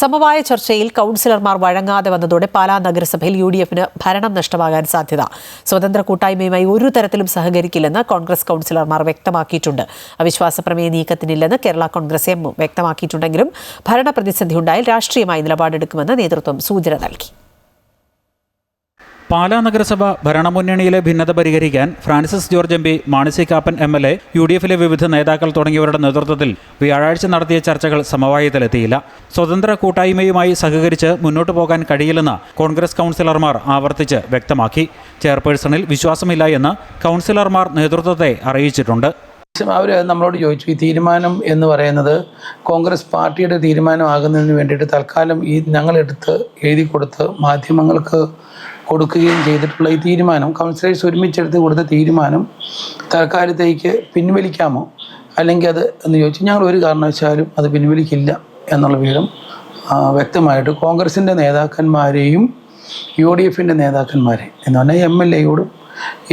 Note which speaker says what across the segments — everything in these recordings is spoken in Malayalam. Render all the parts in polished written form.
Speaker 1: സമവായ ചർച്ചയിൽ കൗൺസിലർമാർ വഴങ്ങാതെ വന്നതോടെ പാലാ നഗരസഭയിൽ യുഡിഎഫിന് ഭരണം നഷ്ടമാകാൻ സാധ്യത. സ്വതന്ത്ര കൂട്ടായ്മയുമായി ഒരു തരത്തിലും സഹകരിക്കില്ലെന്ന് കോൺഗ്രസ് കൗൺസിലർമാർ വ്യക്തമാക്കിയിട്ടുണ്ട്. അവിശ്വാസ പ്രമേയ നീക്കത്തിനില്ലെന്ന് കേരള കോൺഗ്രസ് എം വ്യക്തമാക്കിയിട്ടുണ്ടെങ്കിലും ഭരണപ്രതിസന്ധി ഉണ്ടായാൽ രാഷ്ട്രീയമായി നിലപാടെടുക്കുമെന്ന് നേതൃത്വം സൂചന നൽകി.
Speaker 2: പാലാ നഗരസഭ ഭരണമുന്നണിയിലെ ഭിന്നത പരിഹരിക്കാൻ Francis George M P, Mani C Kappan MLA, UDF-ലെ വിവിധ നേതാക്കൾ തുടങ്ങിയവരുടെ നേതൃത്വത്തിൽ വ്യാഴാഴ്ച നടത്തിയ ചർച്ചകൾ സമവായത്തിലെത്തിയില്ല. സ്വതന്ത്ര കൂട്ടായ്മയുമായി സഹകരിച്ച് മുന്നോട്ടു പോകാൻ കഴിയില്ലെന്ന് കോൺഗ്രസ് കൗൺസിലർമാർ ആവർത്തിച്ച് വ്യക്തമാക്കി. ചെയർപേഴ്സണിൽ വിശ്വാസമില്ല എന്ന് കൗൺസിലർമാർ നേതൃത്വത്തെ അറിയിച്ചിട്ടുണ്ട്.
Speaker 3: അവർ നമ്മളോട് ചോദിച്ചു, ഈ തീരുമാനം എന്ന് പറയുന്നത് കോൺഗ്രസ് പാർട്ടിയുടെ തീരുമാനമാകുന്നതിന് വേണ്ടിയിട്ട് തൽക്കാലം ഈ ഞങ്ങളെടുത്ത് എഴുതി കൊടുത്ത് മാധ്യമങ്ങൾക്ക് കൊടുക്കുകയും ചെയ്തിട്ടുള്ള ഈ തീരുമാനം, കൗൺസിലേഴ്സ് ഒരുമിച്ചെടുത്ത് കൊടുത്ത തീരുമാനം തൽക്കാലത്തേക്ക് പിൻവലിക്കാമോ അല്ലെങ്കിൽ അത് എന്ന് ചോദിച്ചു. ഞങ്ങൾ ഒരു കാരണവശാലും അത് പിൻവലിക്കില്ല എന്നുള്ള വിവരം വ്യക്തമായിട്ട് കോൺഗ്രസിൻ്റെ നേതാക്കന്മാരെയും UDF-ൻ്റെ നേതാക്കന്മാരെയും എന്ന് പറഞ്ഞാൽ MLA-യോടും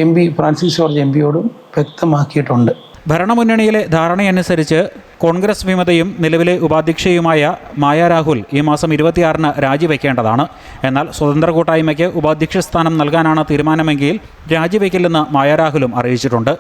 Speaker 3: MP ഫ്രാൻസിസ് ജോർജ് MP-യോടും വ്യക്തമാക്കിയിട്ടുണ്ട്.
Speaker 2: ഭരണമുന്നണിയിലെ ധാരണയനുസരിച്ച് കോൺഗ്രസ് വിമതയും നിലവിലെ ഉപാധ്യക്ഷയുമായ മായ രാഹുൽ ഈ മാസം 26-ന് രാജിവെക്കേണ്ടതാണ്. എന്നാൽ സ്വതന്ത്ര കൂട്ടായ്മയ്ക്ക് ഉപാധ്യക്ഷ സ്ഥാനം നൽകാനാണ് തീരുമാനമെങ്കിൽ രാജിവെക്കില്ലെന്ന് മായ രാഹുലും അറിയിച്ചിട്ടുണ്ട്.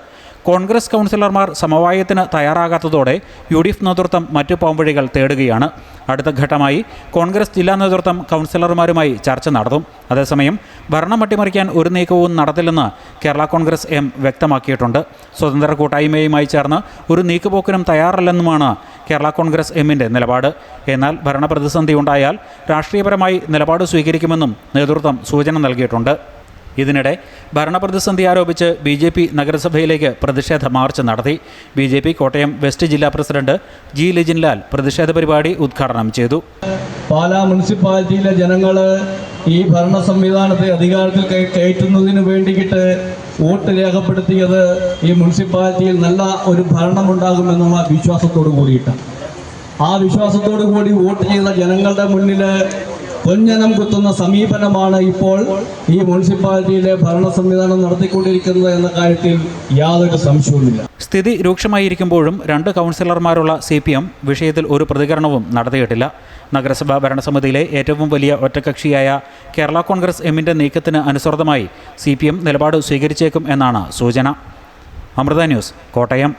Speaker 2: കോൺഗ്രസ് കൗൺസിലർമാർ സമവായത്തിന് തയ്യാറാകാത്തതോടെ UDF നേതൃത്വം മറ്റു പോംവഴികൾ തേടുകയാണ്. അടുത്ത ഘട്ടമായി കോൺഗ്രസ് ജില്ലാ നേതൃത്വം കൗൺസിലർമാരുമായി ചർച്ച നടത്തും. അതേസമയം ഭരണം അട്ടിമറിക്കാൻ ഒരു നീക്കവും നടത്തില്ലെന്ന് കേരള കോൺഗ്രസ് എം വ്യക്തമാക്കിയിട്ടുണ്ട്. സ്വതന്ത്ര കൂട്ടായ്മയുമായി ചേർന്ന് ഒരു നീക്കുപോക്കിനും തയ്യാറല്ലെന്നുമാണ് കേരള കോൺഗ്രസ് എമ്മിൻ്റെ നിലപാട്. എന്നാൽ ഭരണപ്രതിസന്ധി ഉണ്ടായാൽ രാഷ്ട്രീയപരമായി നിലപാട് സ്വീകരിക്കുമെന്നും നേതൃത്വം സൂചന നൽകിയിട്ടുണ്ട്. ഇതിനിടെ ഭരണപ്രതിസന്ധി ആരോപിച്ച് BJP നഗരസഭയിലേക്ക് പ്രതിഷേധ മാർച്ച് നടത്തി. BJP കോട്ടയം വെസ്റ്റ് ജില്ലാ പ്രസിഡന്റ് G. ലിജിൻലാൽ പ്രതിഷേധ പരിപാടി ഉദ്ഘാടനം ചെയ്തു.
Speaker 4: പാലാ മുനിസിപ്പാലിറ്റിയിലെ ജനങ്ങൾ ഈ ഭരണ സംവിധാനത്തെ അധികാരത്തിൽ കയറ്റുന്നതിന് വേണ്ടിയിട്ട് വോട്ട് രേഖപ്പെടുത്തിയത് ഈ മുനിസിപ്പാലിറ്റിയിൽ നല്ല ഒരു ഭരണമുണ്ടാകുമെന്നുള്ള വിശ്വാസത്തോടു കൂടിയിട്ടാണ്. ആ വിശ്വാസത്തോടു കൂടി വോട്ട് ചെയ്ത ജനങ്ങളുടെ മുന്നിൽ കൊഞ്ഞനം കുത്തുന്ന സമീപനമാണ് ഇപ്പോൾ ഈ മുനിസിപ്പാലിറ്റിയിലെ ഭരണ സംവിധാനം നടത്തിക്കൊണ്ടിരിക്കുന്നത് എന്ന കാര്യത്തിൽ യാതൊരു സംശയവുമില്ല.
Speaker 2: സ്ഥിതി രൂക്ഷമായിരിക്കുമ്പോഴും 2 കൗൺസിലർമാരുള്ള CPM വിഷയത്തിൽ ഒരു പ്രതികരണവും നടത്തിയിട്ടില്ല. നഗരസഭാ ഭരണസമിതിയിലെ ഏറ്റവും വലിയ ഒറ്റകക്ഷിയായ കേരള കോൺഗ്രസ് എമ്മിൻ്റെ നീക്കത്തിന് അനുസൃതമായി CPM നിലപാട് സ്വീകരിച്ചേക്കും എന്നാണ് സൂചന. അമൃത ന്യൂസ്, കോട്ടയം.